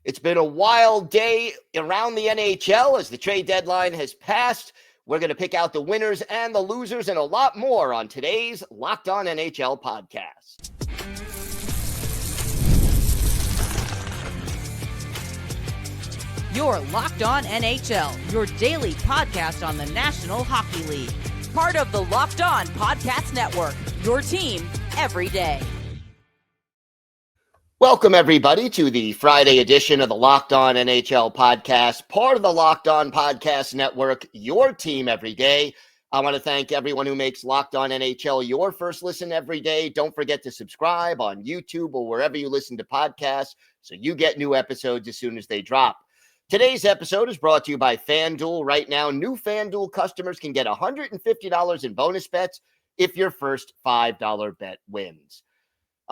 It's been a wild day around the NHL as the trade deadline has passed. We're going to pick out the winners and the losers and a lot more on today's Locked On NHL podcast. You're Locked On NHL, your daily podcast on the National Hockey League. Part of the Locked On Podcast Network, your team every day. Welcome, everybody, to the Friday edition of the Locked On NHL podcast, part of the Locked On Podcast Network, your team every day. I want to thank everyone who makes Locked On NHL your first listen every day. Don't forget to subscribe on YouTube or wherever you listen to podcasts so you get new episodes as soon as they drop. Today's episode is brought to you by FanDuel. Right now, new FanDuel customers can get $150 in bonus bets if your first $5 bet wins.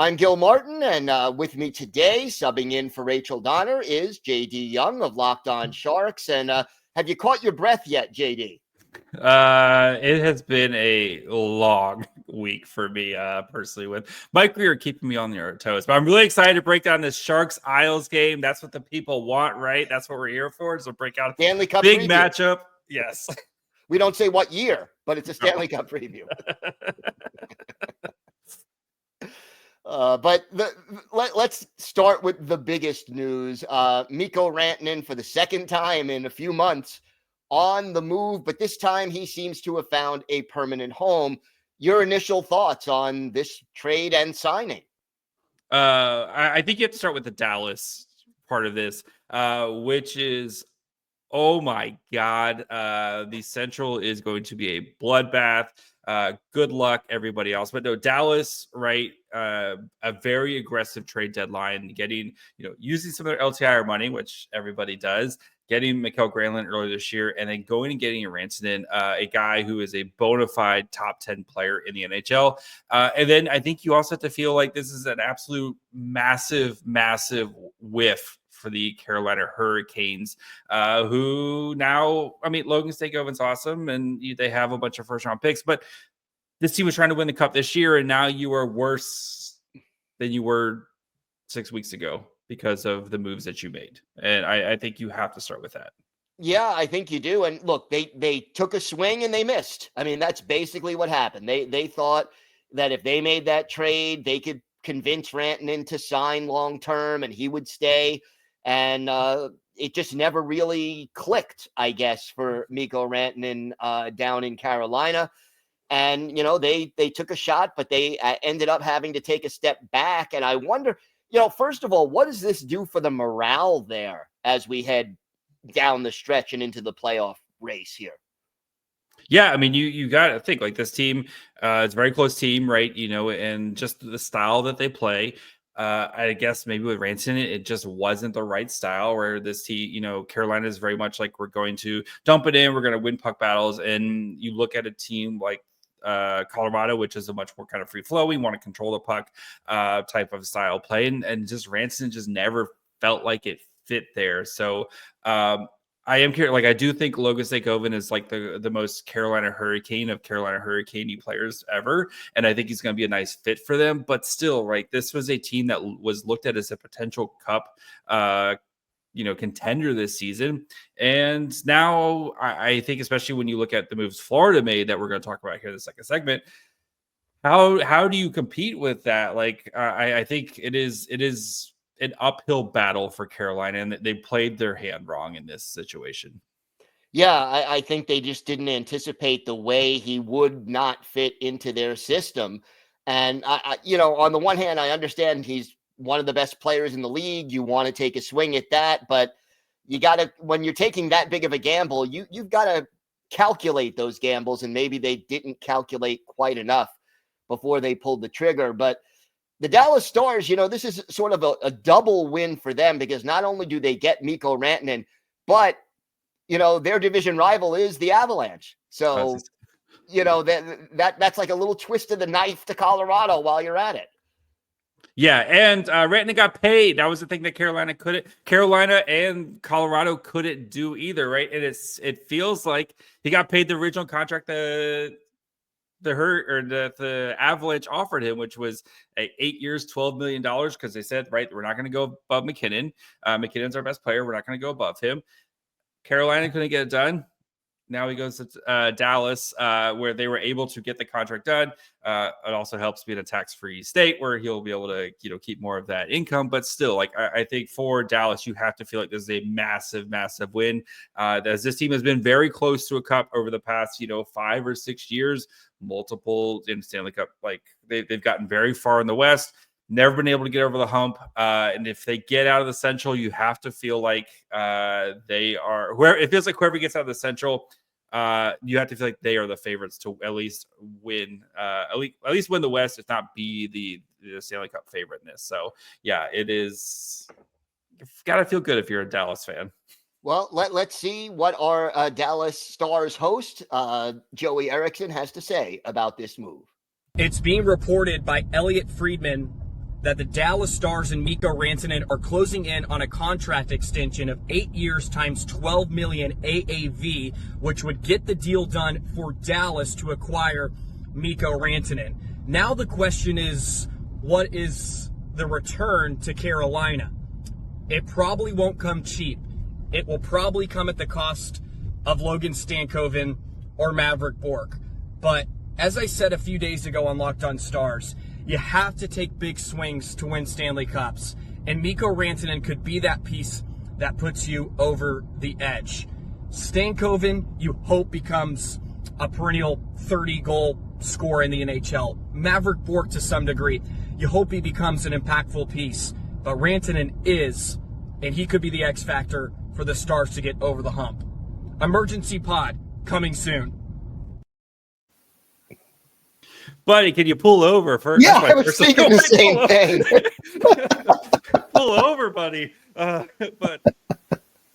I'm Gil Martin, and with me today, subbing in for Rachel Donner, is JD Young of Locked On Sharks. And have you caught your breath yet, JD? It has been a long week for me personally with Mike Greer keeping me on your toes. But I'm really excited to break down this Sharks Isles game. That's what the people want, right? That's what we're here for. So break out Stanley Cup big preview. Matchup. Yes. We don't say what year, but it's a Stanley Cup preview. Let's start with the biggest news. Mikko Rantanen, for the second time in a few months, on the move, but this time he seems to have found a permanent home. Your initial thoughts on this trade and signing? I think you have to start with the Dallas part of this, which is, oh my God, the Central is going to be a bloodbath. Good luck, everybody else. But no, Dallas, right? A very aggressive trade deadline, getting, using some of their LTIR money, which everybody does, getting Mikael Granlund earlier this year, and then going and getting Rantanen, a guy who is a bona fide top 10 player in the NHL. And then I think you also have to feel like this is an absolute massive, massive whiff for the Carolina Hurricanes, who now, Logan Stankoven's awesome, and they have a bunch of first-round picks, but this team was trying to win the Cup this year, and now you are worse than you were 6 weeks ago because of the moves that you made. And I think you have to start with that. Yeah, I think you do. And look, they took a swing and they missed. That's basically what happened. They thought that if they made that trade, they could convince Rantanen to sign long-term and he would stay. And it just never really clicked, I guess, for Mikko Rantanen down in Carolina. And, they took a shot, but they ended up having to take a step back. And I wonder, first of all, what does this do for the morale there as we head down the stretch and into the playoff race here? Yeah, you got to think like this team, it's a very close team, right? And just the style that they play. I guess maybe with Rantanen, it just wasn't the right style where this team, Carolina is very much like we're going to dump it in, we're going to win puck battles. And you look at a team like Colorado, which is a much more kind of free flow, we want to control the puck type of style play. And just Rantanen just never felt like it fit there. So I am curious. Like, I do think Logan Stankoven is like the most Carolina Hurricane of Carolina Hurricane players ever. And I think he's going to be a nice fit for them. But still, right, this was a team that was looked at as a potential cup, contender this season. And now I think, especially when you look at the moves Florida made that we're going to talk about here in the second segment, how do you compete with that? Like, I think it is an uphill battle for Carolina, and they played their hand wrong in this situation. Yeah, I think they just didn't anticipate the way he would not fit into their system. And, on the one hand, I understand he's one of the best players in the league. You want to take a swing at that, but you got to, when you're taking that big of a gamble, you've got to calculate those gambles, and maybe they didn't calculate quite enough before they pulled the trigger. But the Dallas Stars, this is sort of a double win for them because not only do they get Mikko Rantanen, but, their division rival is the Avalanche. So, that's like a little twist of the knife to Colorado while you're at it. Yeah, and Rantanen got paid. That was the thing that Carolina and Colorado couldn't do either, right? And it feels like he got paid the original contract that the Avalanche offered him, which was 8 years, $12 million, because they said, right, we're not going to go above McKinnon. McKinnon's our best player. We're not going to go above him. Carolina couldn't get it done. Now he goes to Dallas, where they were able to get the contract done. It also helps being a tax-free state where he'll be able to, keep more of that income. But still, like I think for Dallas, you have to feel like this is a massive, massive win. As this team has been very close to a cup over the past, 5 or 6 years, multiple in Stanley Cup. Like they've gotten very far in the West. Never been able to get over the hump. And if they get out of the Central, you have to feel like they are it feels like whoever gets out of the Central, you have to feel like they are the favorites to at least win, at least win the West, if not be the Stanley Cup favorite in this. So yeah, it is. You've got to feel good if you're a Dallas fan. Well, let's see what our Dallas Stars host, Joey Erickson, has to say about this move. It's being reported by Elliot Friedman that the Dallas Stars and Mikko Rantanen are closing in on a contract extension of 8 years times $12 million AAV, which would get the deal done for Dallas to acquire Mikko Rantanen. Now the question is, what is the return to Carolina? It probably won't come cheap. It will probably come at the cost of Logan Stankoven or Maverick Bourque. But as I said a few days ago on Locked On Stars, you have to take big swings to win Stanley Cups. And Mikko Rantanen could be that piece that puts you over the edge. Stankoven, you hope, becomes a perennial 30-goal scorer in the NHL. Maverick Bourque, to some degree, you hope he becomes an impactful piece. But Rantanen is, and he could be the X factor for the Stars to get over the hump. Emergency pod coming soon. Buddy, can you pull over first? Yeah, I was thinking the same thing. Pull over, buddy. But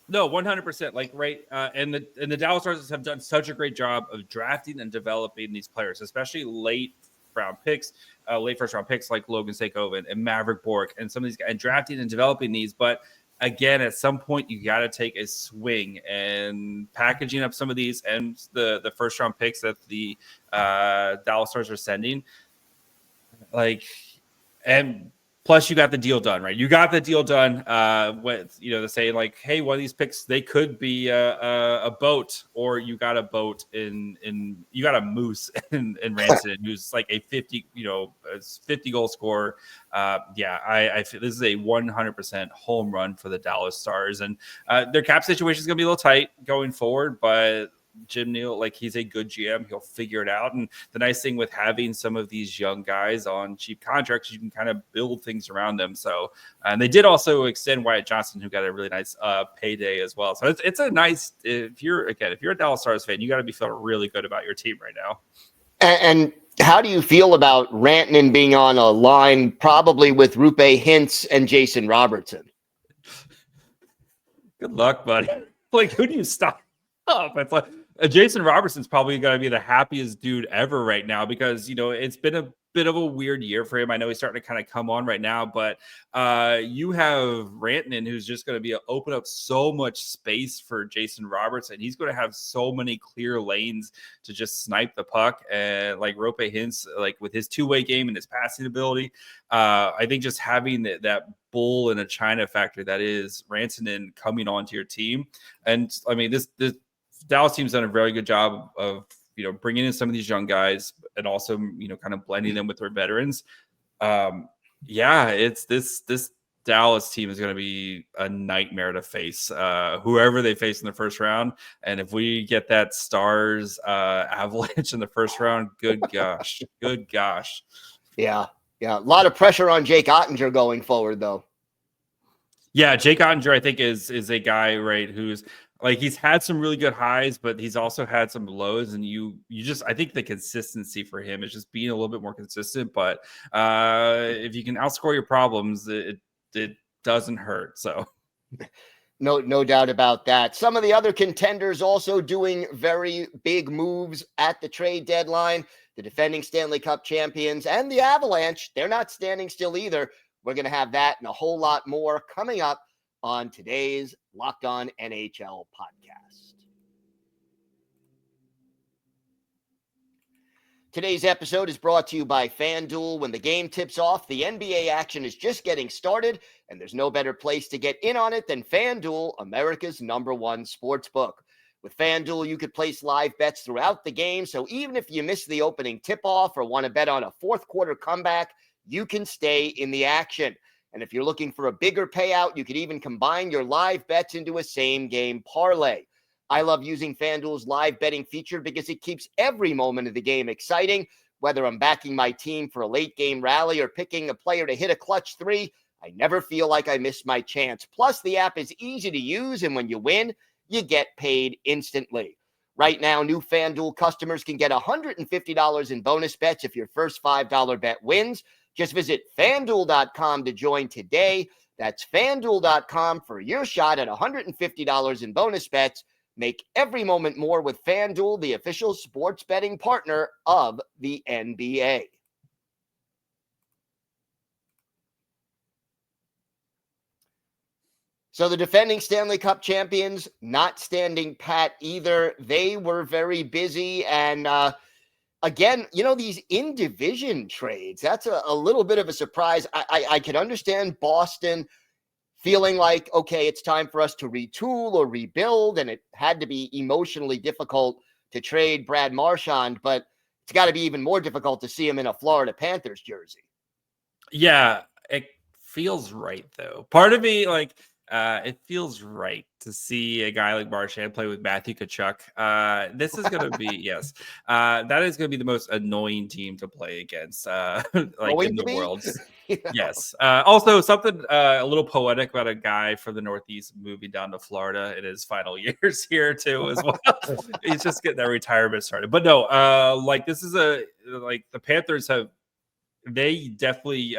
no, 100%. Like, right. And the Dallas Stars have done such a great job of drafting and developing these players, especially late first round picks like Logan Stankoven and Maverick Bourque and some of these guys, and drafting and developing these. But again, at some point, you got to take a swing and packaging up some of these and the first round picks that the Dallas Stars are sending. Like, and plus you got the deal done, right? You got the deal done with, the saying like, hey, one of these picks, they could be a boat, or you got a boat you got a moose in Rantanen, who's like a 50 goal scorer. I feel this is a 100% home run for the Dallas Stars, and their cap situation is going to be a little tight going forward, but Jim Neal, like, he's a good GM. He'll figure it out. And the nice thing with having some of these young guys on cheap contracts, you can kind of build things around them. So, and they did also extend Wyatt Johnson, who got a really nice payday as well. So it's a nice, if you're a Dallas Stars fan, you got to be feeling really good about your team right now. And how do you feel about Rantanen being on a line probably with Rupe Hintz and Jason Robertson? Good luck, buddy. Like, who do you stop up? It's like, Jason Robertson's probably going to be the happiest dude ever right now, because, it's been a bit of a weird year for him. I know he's starting to kind of come on right now, but you have Rantanen, who's just going to be open up so much space for Jason Robertson. He's going to have so many clear lanes to just snipe the puck. And like Rope Hintz, like with his two-way game and his passing ability, I think just having that bull in a China factor that is Rantanen coming onto your team. And I mean, this Dallas team's done a very good job of bringing in some of these young guys and also kind of blending them with their veterans. It's this Dallas team is going to be a nightmare to face, whoever they face in the first round. And if we get that Stars Avalanche in the first round, good gosh. Yeah. A lot of pressure on Jake Ottinger going forward, though. Yeah, Jake Ottinger, I think, is a guy, right, who's like, he's had some really good highs, but he's also had some lows. And you just, I think the consistency for him is just being a little bit more consistent. But if you can outscore your problems, it doesn't hurt. So no doubt about that. Some of the other contenders also doing very big moves at the trade deadline. The defending Stanley Cup champions and the Avalanche, they're not standing still either. We're going to have that and a whole lot more coming up on today's Locked On NHL podcast. Today's episode is brought to you by FanDuel. When the game tips off, the NBA action is just getting started, and there's no better place to get in on it than FanDuel, America's #1 sportsbook. With FanDuel, you could place live bets throughout the game, so even if you miss the opening tip-off or want to bet on a fourth quarter comeback, you can stay in the action. And if you're looking for a bigger payout, you could even combine your live bets into a same-game parlay. I love using FanDuel's live betting feature because it keeps every moment of the game exciting. Whether I'm backing my team for a late game rally or picking a player to hit a clutch three, I never feel like I missed my chance. Plus, the app is easy to use, and when you win, you get paid instantly. Right now, new FanDuel customers can get $150 in bonus bets if your first $5 bet wins. Just visit FanDuel.com to join today. That's FanDuel.com for your shot at $150 in bonus bets. Make every moment more with FanDuel, the official sports betting partner of the NBA. So the defending Stanley Cup champions not standing pat either. They were very busy. And again, these in-division trades, that's a little bit of a surprise. I can understand Boston feeling like, okay, it's time for us to retool or rebuild, and it had to be emotionally difficult to trade Brad Marchand, but it's got to be even more difficult to see him in a Florida Panthers jersey. Yeah, it feels right, though. Part of me, it feels right to see a guy like Marchand play with Matthew Tkachuk. This is going to be, yes, that is going to be the most annoying team to play against, in the world. Yes. Also, something a little poetic about a guy from the Northeast moving down to Florida in his final years here, too, as well. He's just getting that retirement started. But no, this is the Panthers have. They definitely,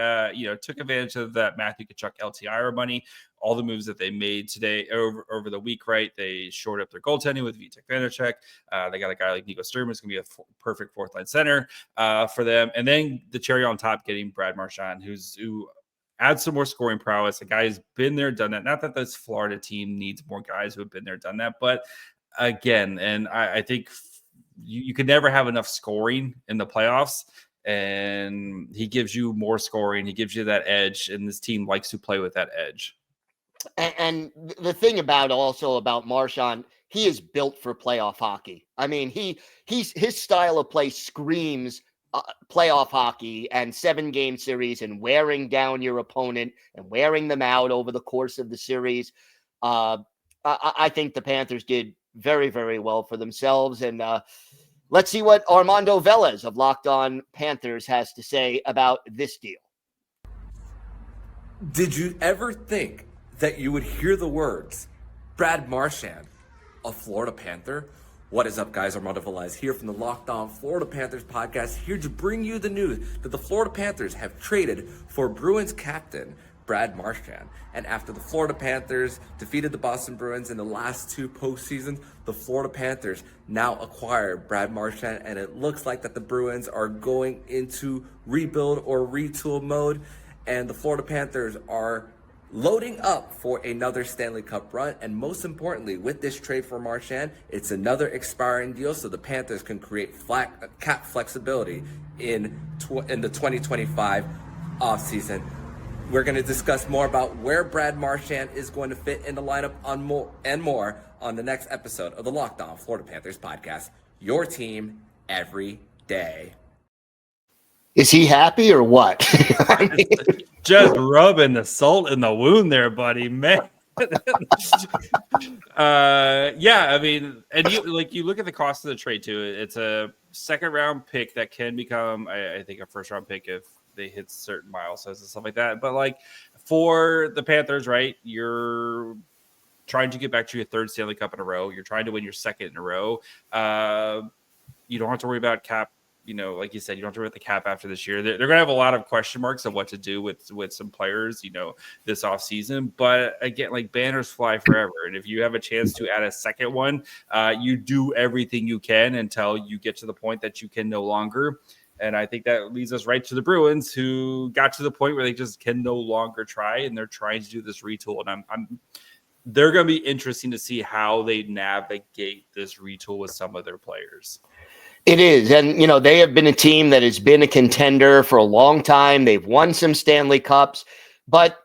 took advantage of that Matthew Tkachuk LTIR money, all the moves that they made today over the week, right? They shored up their goaltending with Vitek Vanacek. They got a guy like Nico Sturm who's going to be a perfect fourth-line center for them. And then the cherry on top, getting Brad Marchand, who adds some more scoring prowess. A guy who's been there, done that. Not that this Florida team needs more guys who have been there, done that. But again, and I think you could never have enough scoring in the playoffs. And he gives you more scoring. He gives you that edge, and this team likes to play with that edge. And the thing about Marchand, he is built for playoff hockey. I mean, his style of play screams playoff hockey and 7-game series and wearing down your opponent and wearing them out over the course of the series. I think the Panthers did very, very well for themselves. And let's see what Armando Velez of Locked On Panthers has to say about this deal. Did you ever think that you would hear the words, Brad Marchand, a Florida Panther? What is up, guys? Armando Velez here from the Locked On Florida Panthers podcast, here to bring you the news that the Florida Panthers have traded for Bruins captain Brad Marchand. And after the Florida Panthers defeated the Boston Bruins in the last 2 postseasons, the Florida Panthers now acquire Brad Marchand, and it looks like that the Bruins are going into rebuild or retool mode, and the Florida Panthers are loading up for another Stanley Cup run. And most importantly, with this trade for Marchand, it's another expiring deal, so the Panthers can create cap flexibility in the 2025 offseason. We're going to discuss more about where Brad Marchand is going to fit in the lineup and more on the next episode of the Locked On Florida Panthers podcast. Your team every day. Is he happy or what? I mean, just rubbing the salt in the wound there, buddy, man. I mean, and you look at the cost of the trade too. It's a 2nd-round pick that can become, I think, a 1st-round pick if they hit certain milestones and stuff like that. But for the Panthers, right, you're trying to get back to your 3rd Stanley Cup in a row. You're trying to win your 2nd in a row. You don't have to worry about cap. Like you said, you don't have to worry about the cap after this year. They're going to have a lot of question marks of what to do with some players, this offseason. But again, banners fly forever. And if you have a chance to add a 2nd one, you do everything you can until you get to the point that you can no longer. And I think that leads us right to the Bruins, who got to the point where they just can no longer try, and they're trying to do this retool. And they're going to be interesting to see how they navigate this retool with some of their players. It is. And, they have been a team that has been a contender for a long time. They've won some Stanley Cups, but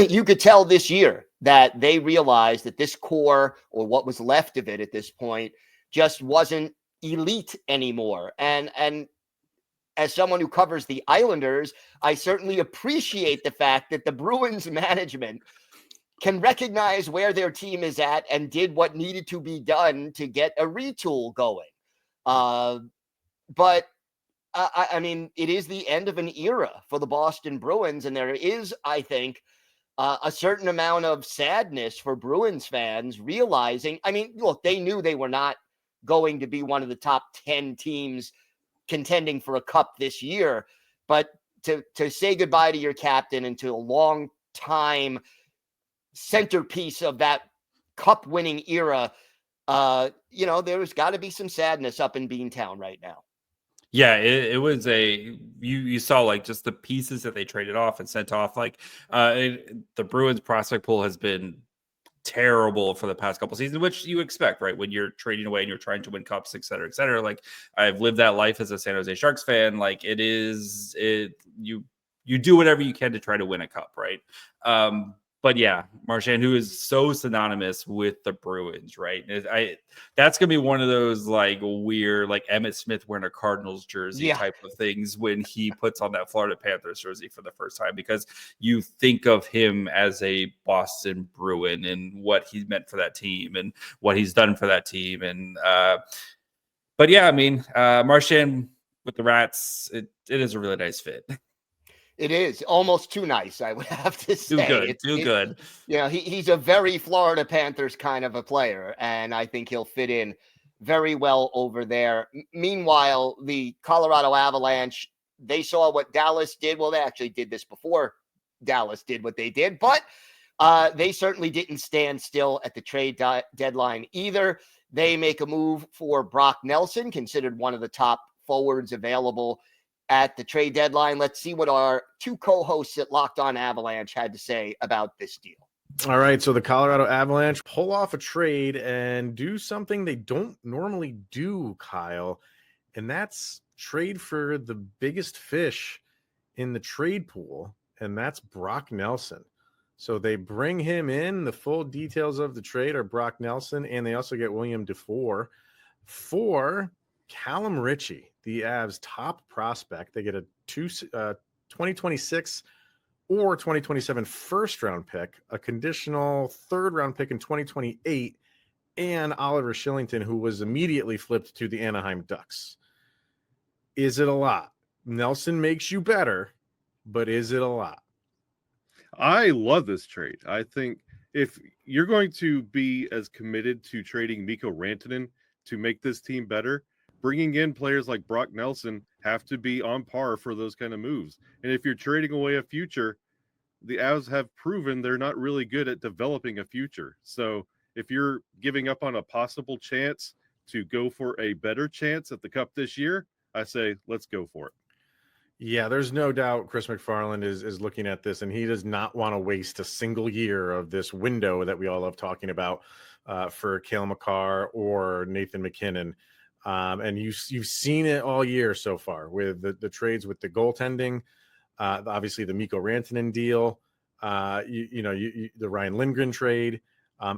you could tell this year that they realized that this core, or what was left of it at this point, just wasn't elite anymore. And as someone who covers the Islanders, I certainly appreciate the fact that the Bruins management can recognize where their team is at and did what needed to be done to get a retool going. But I mean, it is the end of an era for the Boston Bruins, and there is, I think, a certain amount of sadness for Bruins fans realizing, I mean, look, they knew they were not going to be one of the top 10 teams contending for a cup this year, but to say goodbye to your captain and to a long time centerpiece of that cup winning era, there's got to be some sadness up in Beantown right now. Yeah, it was you saw like just the pieces that they traded off and sent off. Like the Bruins prospect pool has been terrible for the past couple seasons, which you expect, right? When you're trading away and you're trying to win cups, et cetera, et cetera. Like I've lived that life as a San Jose Sharks fan. Like you do whatever you can to try to win a cup, right? But yeah, Marchand, who is so synonymous with the Bruins, right? That's gonna be one of those like weird, like Emmitt Smith wearing a Cardinals jersey type of things when he puts on that Florida Panthers jersey for the first time, because you think of him as a Boston Bruin and what he meant for that team and what he's done for that team. And but yeah, I mean, Marchand with the Rats, it is a really nice fit. It is almost too nice, I would have to say. Too good. He's a very Florida Panthers kind of a player, and I think he'll fit in very well over there. Meanwhile, the Colorado Avalanche, they saw what Dallas did. Well, they actually did this before Dallas did what they did, but they certainly didn't stand still at the trade deadline either. They make a move for Brock Nelson, considered one of the top forwards available at the trade deadline. Let's see what our two co-hosts at Locked On Avalanche had to say about this deal. All right, so the Colorado Avalanche pull off a trade and do something they don't normally do, Kyle, and that's trade for the biggest fish in the trade pool, and that's Brock Nelson. So they bring him in. The full details of the trade are Brock Nelson, and they also get William Dufour for Callum Ritchie, the Avs' top prospect. They get a 2026 or 2027 first-round pick, a conditional third-round pick in 2028, and Oliver Shillington, who was immediately flipped to the Anaheim Ducks. Is it a lot? Nelson makes you better, but is it a lot? I love this trade. I think if you're going to be as committed to trading Mikko Rantanen to make this team better, bringing in players like Brock Nelson have to be on par for those kind of moves. And if you're trading away a future, the Avs have proven they're not really good at developing a future. So if you're giving up on a possible chance to go for a better chance at the Cup this year, I say, let's go for it. Yeah, there's no doubt Chris McFarland is looking at this, and he does not want to waste a single year of this window that we all love talking about for Cale Makar or Nathan MacKinnon. And you've seen it all year so far with the trades with the goaltending, obviously the Mikko Rantanen deal, the Ryan Lindgren trade,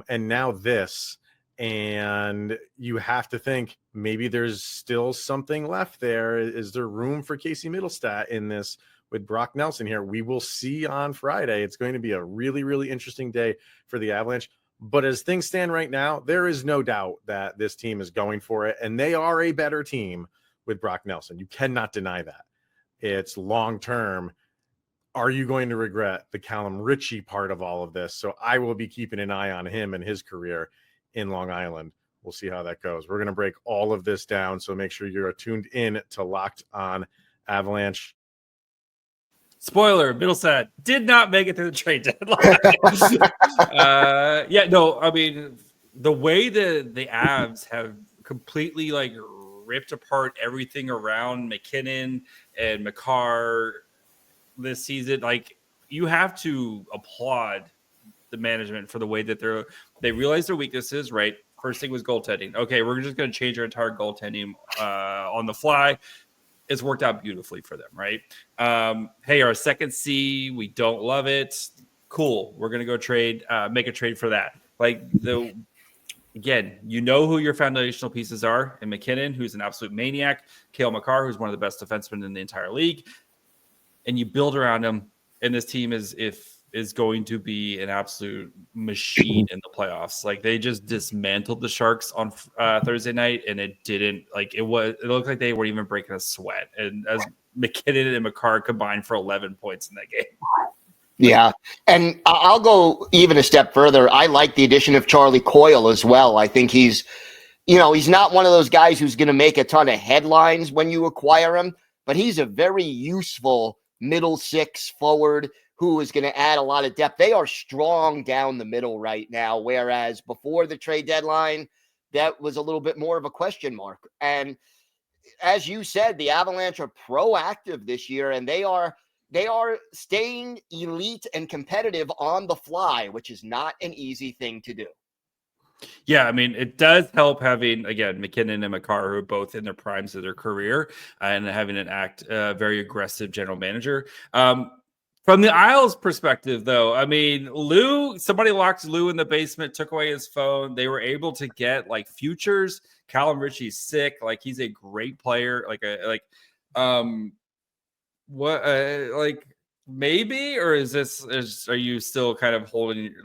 and now this. And you have to think maybe there's still something left there. Is there room for Casey Middlestat in this with Brock Nelson here? We will see on Friday. It's going to be a really, really interesting day for the Avalanche. But as things stand right now, there is no doubt that this team is going for it, and they are a better team with Brock Nelson. You cannot deny that. It's long-term. Are you going to regret the Callum Ritchie part of all of this? So I will be keeping an eye on him and his career in Long Island. We'll see how that goes. We're going to break all of this down, so make sure you're tuned in to Locked On Avalanche. Spoiler, Middlestat did not make it to the trade deadline. I mean, the way the Avs have completely like ripped apart everything around McKinnon and Makar this season, like you have to applaud the management for the way that they realized their weaknesses, right? First thing was goaltending. Okay, we're just going to change our entire goaltending on the fly. It's worked out beautifully for them, right? Hey, our second C, we don't love it. Cool. We're going to go make a trade for that. Again, you know who your foundational pieces are, and McKinnon, who's an absolute maniac, Cale Makar, who's one of the best defensemen in the entire league, and you build around him, and this team is going to be an absolute machine in the playoffs. Like, they just dismantled the Sharks on Thursday night, and it looked like they weren't even breaking a sweat. And as McKinnon and Makar combined for 11 points in that game. Yeah, and I'll go even a step further. I like the addition of Charlie Coyle as well. I think he's not one of those guys who's going to make a ton of headlines when you acquire him, but he's a very useful middle six forward who is going to add a lot of depth. They are strong down the middle right now, whereas before the trade deadline, that was a little bit more of a question mark. And as you said, the Avalanche are proactive this year, and they are staying elite and competitive on the fly, which is not an easy thing to do. Yeah, I mean, it does help having, again, McKinnon and Makar, who are both in their primes of their career, and having an very aggressive general manager. From the Isles perspective, though, I mean, somebody locked Lou in the basement, took away his phone. They were able to get futures. Callum Ritchie's sick. He's a great player. Maybe, or are you still kind of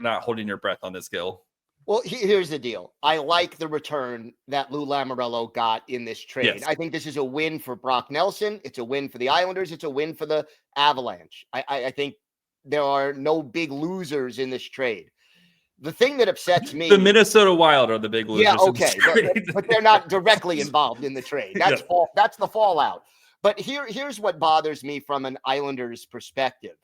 not holding your breath on this, Gil? Well, here's the deal. I like the return that Lou Lamoriello got in this trade. Yes. I think this is a win for Brock Nelson. It's a win for the Islanders. It's a win for the Avalanche. I think there are no big losers in this trade. The thing that upsets me... The Minnesota Wild are the big losers. Yeah, okay. But they're not directly involved in the trade. That's the fallout. But here's what bothers me from an Islanders perspective.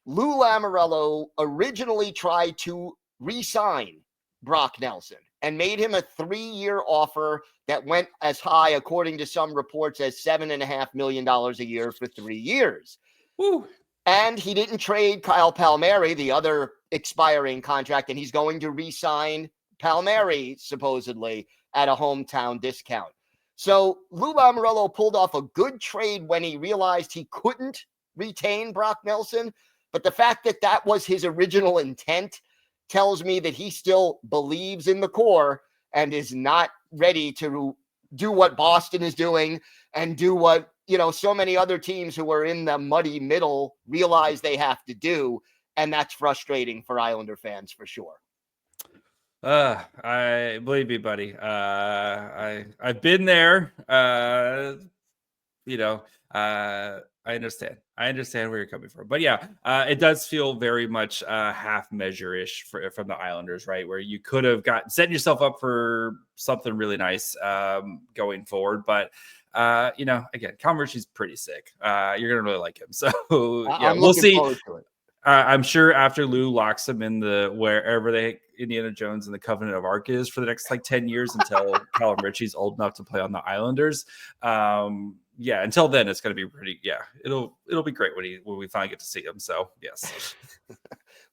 Lou Lamoriello originally tried to re-sign Brock Nelson and made him a 3-year offer that went as high, according to some reports, as $7.5 million a year for 3 years. Woo. And he didn't trade Kyle Palmieri, the other expiring contract, and he's going to re-sign Palmieri, supposedly, at a hometown discount. So Lou Lamoriello pulled off a good trade when he realized he couldn't retain Brock Nelson. But the fact that that was his original intent tells me that he still believes in the core and is not ready to do what Boston is doing and do what, so many other teams who are in the muddy middle realize they have to do. And that's frustrating for Islander fans for sure. I believe me, buddy. I've been there. I understand. I understand where you're coming from. But yeah, it does feel very much half measure-ish from the Islanders, right? Where you could have setting yourself up for something really nice going forward. But, again, Callum Ritchie's pretty sick. You're going to really like him. So, yeah, we'll see. I'm sure after Lou locks him in wherever Indiana Jones and the Covenant of Ark is for the next 10 years until Callum Ritchie's old enough to play on the Islanders. Until then it's going to be pretty. Yeah, it'll be great when we finally get to see him. So yes,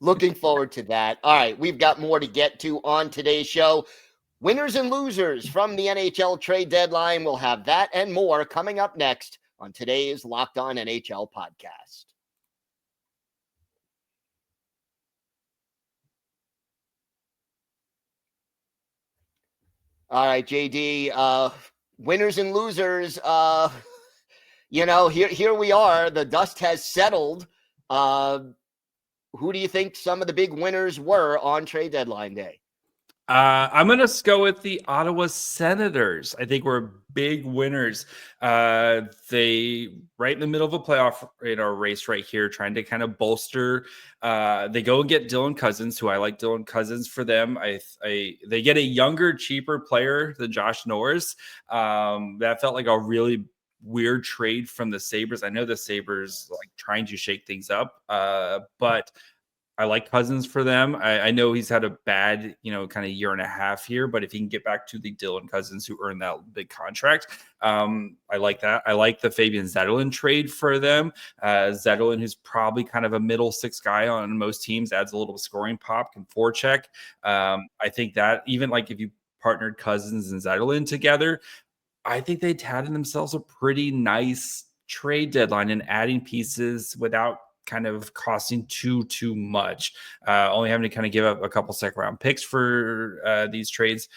looking forward to that. All right, we've got more to get to on today's show. Winners and losers from the NHL trade deadline. We'll have that and more coming up next on today's Locked On NHL podcast. All right, JD, winners and losers. Here we are. The dust has settled. Who do you think some of the big winners were on trade deadline day? I'm going to go with the Ottawa Senators. I think we're big winners. They right in the middle of a playoff race right here, trying to kind of bolster. They go and get Dylan Cousins, who I like Dylan Cousins for them. They get a younger, cheaper player than Josh Norris. That felt like a really weird trade from the Sabres. I know the Sabres trying to shake things up, but I like Cousins for them. I know he's had a bad, kind of year and a half here, but if he can get back to the Dylan Cousins who earned that big contract, I like that. I like the Fabian Zetterlund trade for them. Zetterlund, who's probably kind of a middle six guy on most teams, adds a little scoring pop, can forecheck. I think that even like if you partnered Cousins and Zetterlund together, I think they'd had themselves a pretty nice trade deadline and adding pieces without kind of costing too much. Only having to kind of give up a couple second round picks for these trades.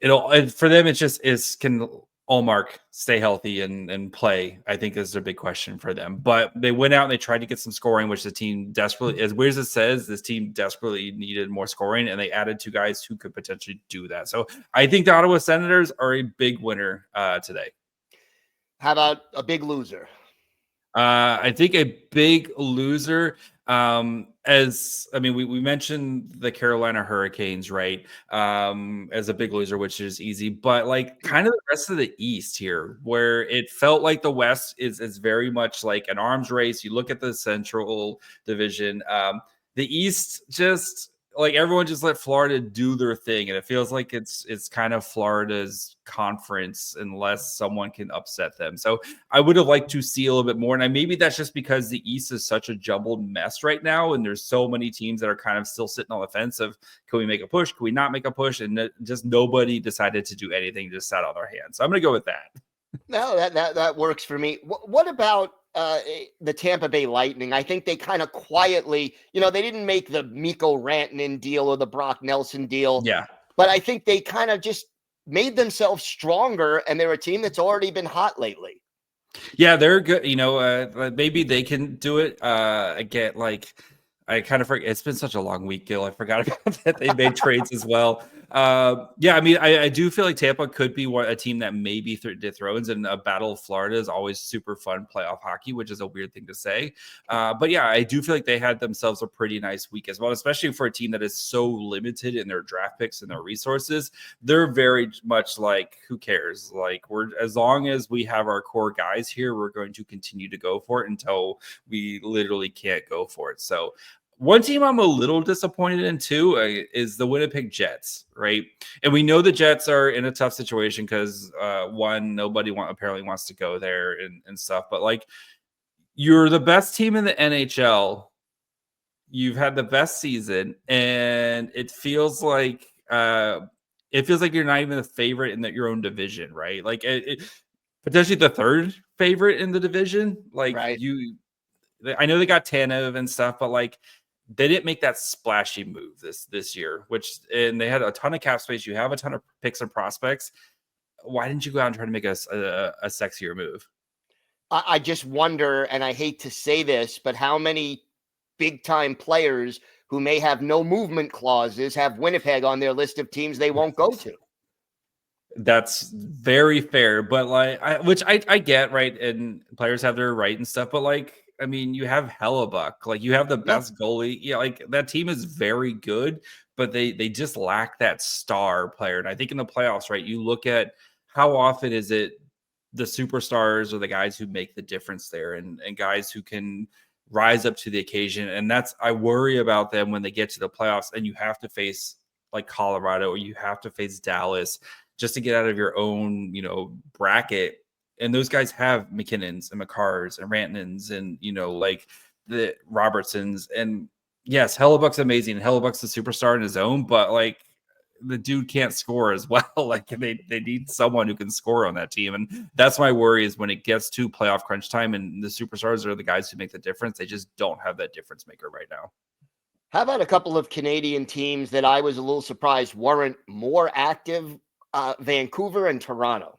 For them, it's just can Allmark stay healthy and play? I think is a big question for them. But they went out and they tried to get some scoring, which the team desperately, as weird as it says, this team desperately needed more scoring, and they added 2 guys who could potentially do that. So I think the Ottawa Senators are a big winner today. How about a big loser? I think a big loser, we mentioned the Carolina Hurricanes, right? As a big loser, which is easy, but like kind of the rest of the East here, where it felt like the West is very much like an arms race. You look at the Central Division, the East just like everyone just let Florida do their thing, and it feels like it's kind of Florida's conference unless someone can upset them. So I would have liked to see a little bit more, and maybe that's just because the East is such a jumbled mess right now, and there's so many teams that are kind of still sitting on the fence of can we make a push, can we not make a push, and just nobody decided to do anything, just sat on their hands. So I'm going to go with that. No, that works for me. What about the Tampa Bay Lightning? I think they kind of quietly, they didn't make the Mikko Rantanen deal or the Brock Nelson deal. Yeah. But I think they kind of just made themselves stronger, and they're a team that's already been hot lately. Yeah, they're good. Maybe they can do it again. Like I kind of forget. It's been such a long week, Gil. I forgot about that. They made trades as well. I do feel like Tampa could be a team that maybe dethrones, and a Battle of Florida is always super fun playoff hockey, which is a weird thing to say. But yeah, I do feel like they had themselves a pretty nice week as well, especially for a team that is so limited in their draft picks and their resources. They're very much like, who cares? Like as long as we have our core guys here, we're going to continue to go for it until we literally can't go for it. So one team I'm a little disappointed in too is the Winnipeg Jets, right? And we know the Jets are in a tough situation because nobody apparently wants to go there and stuff. But like, you're the best team in the NHL. You've had the best season, and it feels like you're not even the favorite in your own division, right? Like it potentially the third favorite in the division. Like right. I know they got Tanev and stuff, but like, they didn't make that splashy move this year, and they had a ton of cap space. You have a ton of picks and prospects. Why didn't you go out and try to make a sexier move? I just wonder, and I hate to say this, but how many big-time players who may have no movement clauses have Winnipeg on their list of teams they won't go to? That's very fair, but which I get, right? And players have their right and stuff, but like, I mean, you have Hellebuck, like you have the best goalie. Yeah, like that team is very good, but they just lack that star player. And I think in the playoffs, right, you look at how often is it the superstars or the guys who make the difference there, and guys who can rise up to the occasion. And I worry about them when they get to the playoffs and you have to face like Colorado or you have to face Dallas just to get out of your own, bracket. And those guys have McKinnons and McCarrs and Rantanens and, like the Robertsons. And yes, Hellebuck's amazing. Hellebuck's a superstar in his own, but like the dude can't score as well. Like they need someone who can score on that team. And that's my worry is when it gets to playoff crunch time and the superstars are the guys who make the difference. They just don't have that difference maker right now. How about a couple of Canadian teams that I was a little surprised weren't more active? Vancouver and Toronto.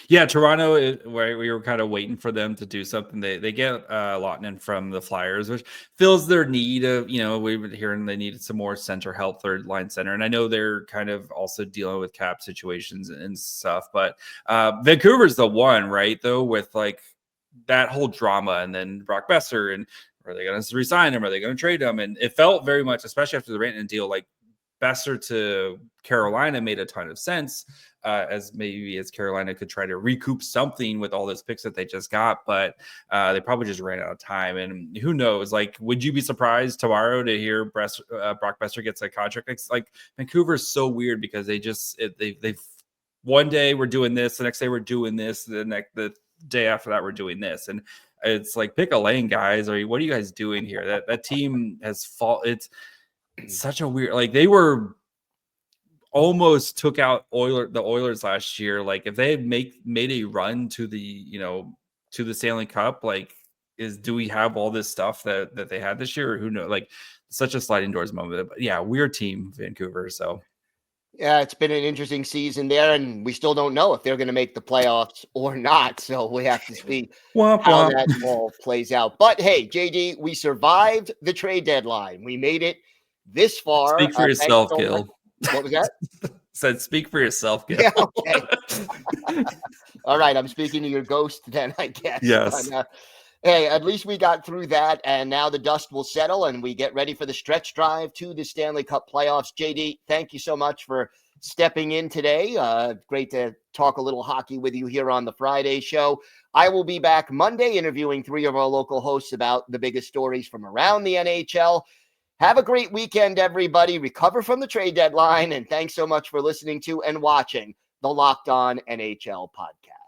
Yeah, Toronto, where we were kind of waiting for them to do something. They get Lautinen from the Flyers, which fills their need of, we've been hearing they needed some more center help, third line center. And I know they're kind of also dealing with cap situations and stuff, but Vancouver's the one, right, though, with like that whole drama and then Brock Besser and are they going to resign him? Are they going to trade him? And it felt very much, especially after the Rantanen deal, like Besser to Carolina made a ton of sense, as Carolina could try to recoup something with all those picks that they just got, but they probably just ran out of time. And who knows? Like, would you be surprised tomorrow to hear Brock Besser gets a contract? Like, Vancouver's so weird because they one day we're doing this, the next day we're doing this, the day after that we're doing this, and it's like, pick a lane, guys. Or what are you guys doing here? That team has it's such a weird, like, they were almost took out the Oilers last year. Like, if they had made a run to the Stanley Cup, like, do we have all this stuff that they had this year? Or who knows? Like, such a sliding doors moment. But yeah, weird team, Vancouver. So yeah, it's been an interesting season there, and we still don't know if they're going to make the playoffs or not. So we have to see how that all plays out. But hey, JD, we survived the trade deadline. We made it this far. Speak for yourself, Gil. What was that? Said speak for yourself, Gil. Yeah, okay. All right, I'm speaking to your ghost then, I guess. Yes. But, hey, at least we got through that, and now the dust will settle, and we get ready for the stretch drive to the Stanley Cup playoffs. JD, thank you so much for stepping in today. Great to talk a little hockey with you here on the Friday show. I will be back Monday interviewing 3 of our local hosts about the biggest stories from around the NHL. Have a great weekend, everybody. Recover from the trade deadline, and thanks so much for listening to and watching the Locked On NHL podcast.